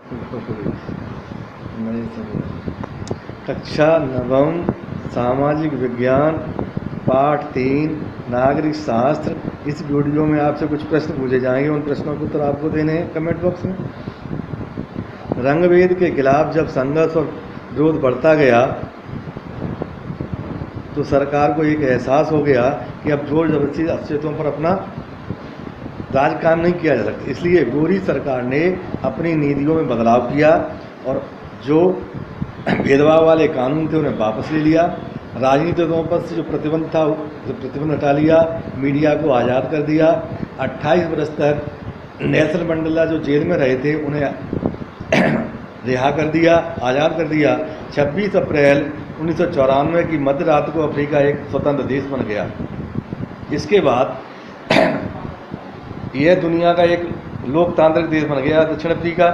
नए कक्षा नवम सामाजिक विज्ञान पाठ 3 नागरिक शास्त्र। इस वीडियो में आपसे कुछ प्रश्न पूछे जाएंगे, उन प्रश्नों के उत्तर आपको देने हैं कमेंट बॉक्स में। रंगभेद के खिलाफ जब संघर्ष और विरोध बढ़ता गया तो सरकार को एक एहसास हो गया कि अब जोर जबरदस्ती अस्तित्वों पर अपना राज काम नहीं किया जा सकता। इसलिए गोरी सरकार ने अपनी नीतियों में बदलाव किया और जो भेदभाव वाले कानून थे उन्हें वापस ले लिया। राजनीतिक तौर पर से जो प्रतिबंध हटा लिया, मीडिया को आज़ाद कर दिया। 28 वर्ष तक नेल्सन मंडेला जो जेल में रहे थे उन्हें रिहा कर दिया, आज़ाद कर दिया। 26 अप्रैल 1994 की मध्य रात को अफ्रीका एक स्वतंत्र देश बन गया। इसके बाद यह दुनिया का एक लोकतांत्रिक देश बन गया दक्षिण अफ्रीका,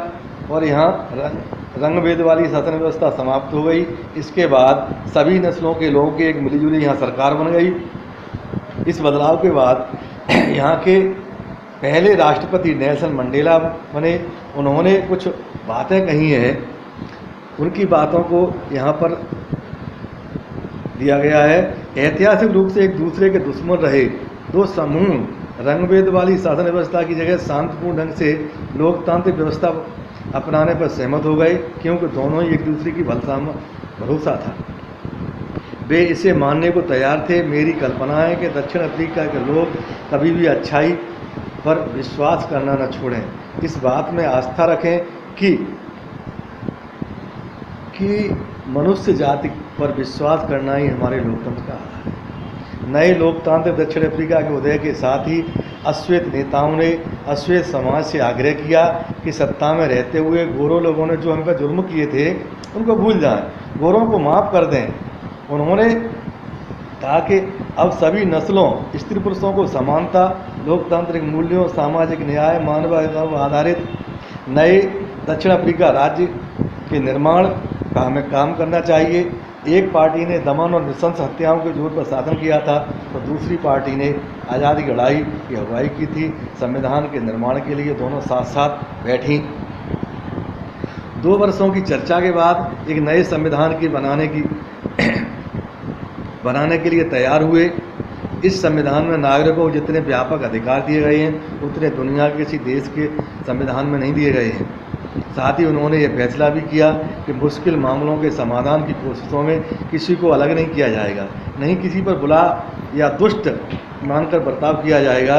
और यहाँ रंगभेद वाली शासन व्यवस्था समाप्त हो गई। इसके बाद सभी नस्लों के लोगों की एक मिलीजुली यहाँ सरकार बन गई। इस बदलाव के बाद यहाँ के पहले राष्ट्रपति नेल्सन मंडेला बने। उन्होंने कुछ बातें कही हैं, उनकी बातों को यहाँ पर दिया गया है। ऐतिहासिक रूप से एक दूसरे के दुश्मन रहे दो समूह रंगभेद वाली शासन व्यवस्था की जगह शांतिपूर्ण ढंग से लोकतांत्रिक व्यवस्था अपनाने पर सहमत हो गए, क्योंकि दोनों ही एक दूसरे की भरोसा था। वे इसे मानने को तैयार थे। मेरी कल्पना है कि दक्षिण अफ्रीका के लोग कभी भी अच्छाई पर विश्वास करना न छोड़ें। इस बात में आस्था रखें कि मनुष्य जाति पर विश्वास करना ही हमारे लोकतंत्र का आधार है। नए लोकतांत्रिक दक्षिण अफ्रीका के उदय के साथ ही अश्वेत नेताओं ने अश्वेत समाज से आग्रह किया कि सत्ता में रहते हुए गोरों लोगों ने जो हम पर जुर्म किए थे उनको भूल जाएं, गोरों को माफ़ कर दें। उन्होंने कहा कि अब सभी नस्लों, स्त्री पुरुषों को समानता, लोकतांत्रिक मूल्यों, सामाजिक न्याय, मानवाधिकार आधारित नए दक्षिण अफ्रीका राज्य के निर्माण का हमें काम करना चाहिए। एक पार्टी ने दमन और नृशंस हत्याओं के जोर पर शासन किया था, तो दूसरी पार्टी ने आज़ादी की लड़ाई की अगुवाई की थी। संविधान के निर्माण के लिए दोनों साथ साथ बैठी। 2 वर्षों की चर्चा के बाद एक नए संविधान की बनाने के लिए तैयार हुए। इस संविधान में नागरिकों को जितने व्यापक अधिकार दिए गए हैं उतने दुनिया के किसी देश के संविधान में नहीं दिए गए हैं। साथ ही उन्होंने ये फैसला भी किया कि मुश्किल मामलों के समाधान की कोशिशों में किसी को अलग नहीं किया जाएगा, नहीं किसी पर बुरा या दुष्ट मानकर बर्ताव किया जाएगा।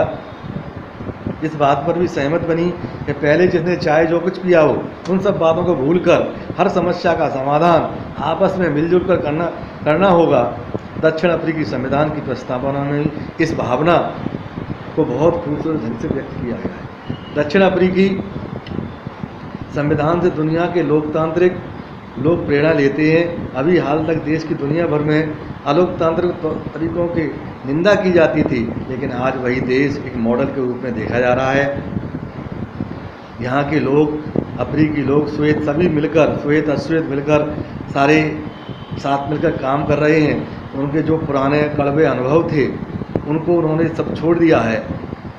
इस बात पर भी सहमत बनी कि पहले जिसने चाहे जो कुछ किया हो उन सब बातों को भूलकर हर समस्या का समाधान आपस में मिलजुल कर करना होगा। दक्षिण अफ्रीकी संविधान की प्रस्तावना में इस भावना को बहुत खूबसूरत ढंग से व्यक्त किया गया है। दक्षिण अफ्रीकी संविधान से दुनिया के लोकतांत्रिक लोग प्रेरणा लेते हैं। अभी हाल तक देश की दुनिया भर में अलोकतांत्रिक तरीकों की निंदा की जाती थी, लेकिन आज वही देश एक मॉडल के रूप में देखा जा रहा है। यहाँ के लोग, अफ्रीकी लोग सभी मिलकर, श्वेत अश्वेत मिलकर, सारे साथ मिलकर काम कर रहे हैं। उनके जो पुराने कड़वे अनुभव थे उनको उन्होंने सब छोड़ दिया है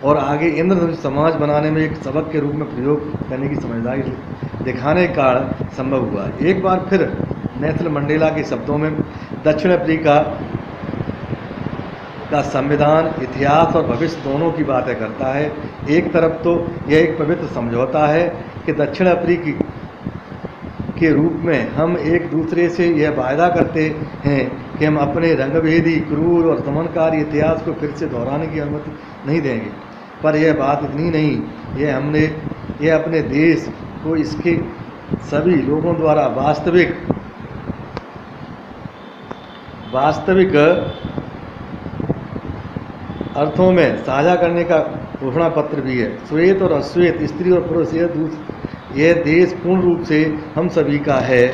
और आगे इंद्रधनुष समाज बनाने में एक सबक के रूप में प्रयोग करने की समझदारी दिखाने का संभव हुआ। एक बार फिर नेल्सन मंडेला के शब्दों में दक्षिण अफ्रीका का संविधान इतिहास और भविष्य दोनों की बातें करता है। एक तरफ तो यह एक पवित्र समझौता है कि दक्षिण अफ्रीकी के रूप में हम एक दूसरे से यह वायदा करते हैं कि हम अपने रंगभेदी, क्रूर और दमनकारी इतिहास को फिर से दोहराने की अनुमति नहीं देंगे। पर यह बात इतनी नहीं, यह अपने देश को इसके सभी लोगों द्वारा वास्तविक अर्थों में साझा करने का घोषणा पत्र भी है। श्वेत और अश्वेत, स्त्री और पुरुष, यह देश पूर्ण रूप से हम सभी का है।